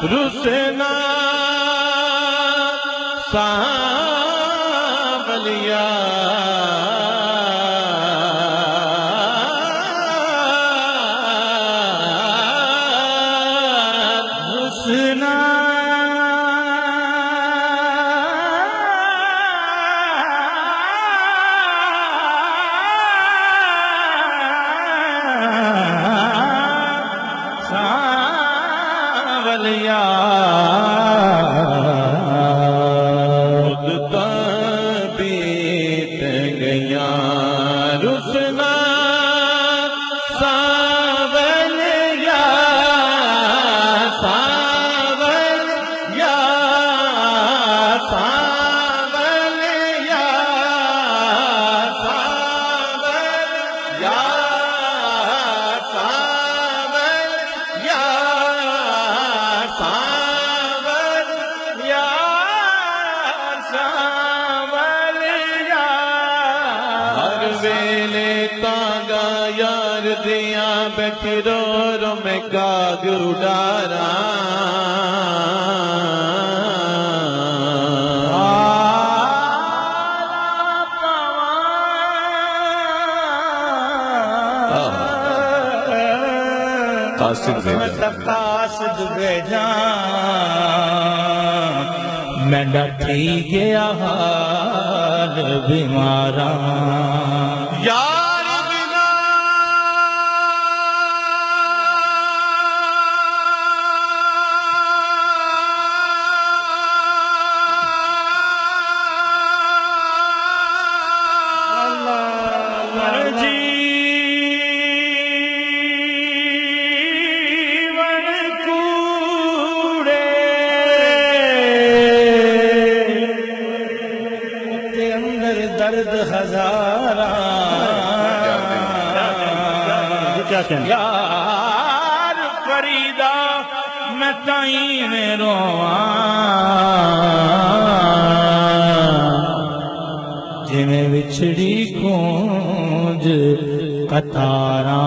رسنا سانولیا رسنا سانولیا بیت گیا رسنا سانولیا سانولیا سانولیا سانولیا سانولیا سانولیا سانولیا ہر ویلے تانگا یار دیاں بیٹھ رو رو میں کاغ اڈارا قاصد بھیجا میں ڈٹھی گیا حال بیمارا یار بنا درد ہزارہ یار فریدہ میں تائیں میں رواں جی میں وچھڑی کونج قطاراں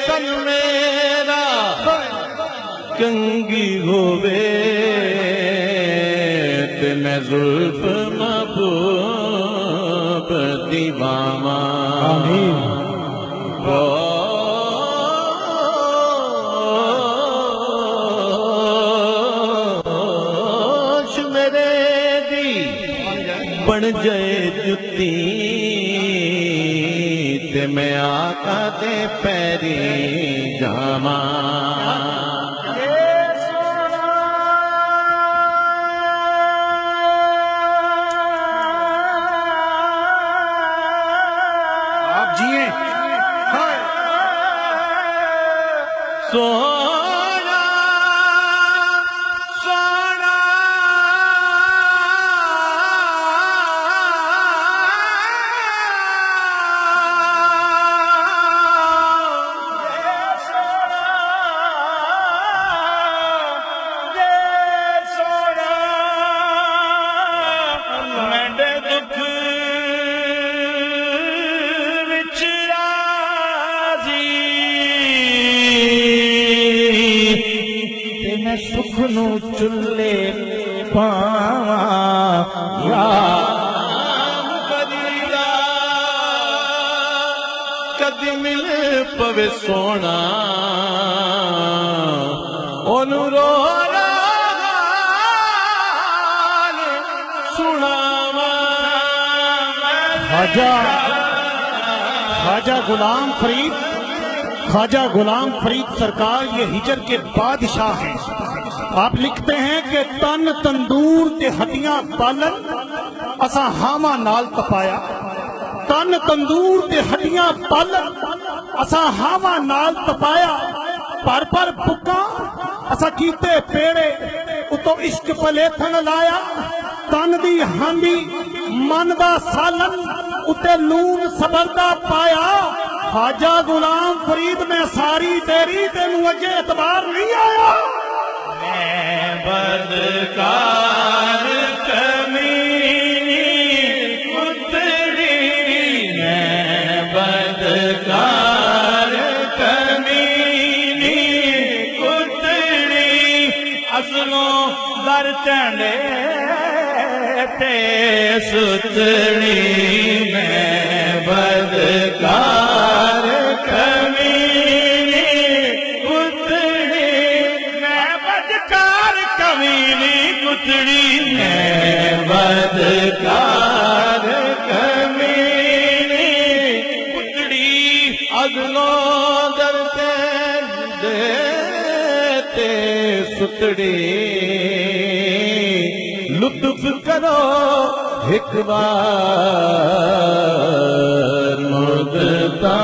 تن میرا کنگی ہوئے تے میں زلف محبوب دیواما آمین ہوش میرے دی بن جائے جتی تے میں آقا دے پیری جاما آپ جیئے سونا سونا سکھنو چلے پاواں یا فریدا کدی مل پوے سونا اونوں رو حال سناواں خواجہ غلام فرید خواجہ غلام فرید سرکار یہ ہجر کے بادشاہ ہیں آپ لکھتے ہیں کہ تن تندور تے ہڈیاں بالن اساں ہاواں نال تپایا تن تندور تے ہڈیاں بالن اساں ہاواں نال تپایا پر بکا اساں کیتے پیڑے اتو عشق پلیتھن لایا تن دی ہانڈی من دا سالن اتے لون سبردہ پایا خواجہ غلام فرید میں ساری تیری تینوں اجے اعتبار نہیں آیا میں بدکار کمینی کتڑی میں بدکار کمینی کتڑی اصلوں در چڑے تے ستڑی میں بدکار کمینی کتڑی میں بدکار کمینی کتڑی میں بدکار کمینی کتڑی اگلوں درتے دیتے ستڑی لطف کرو ایک بار مدتا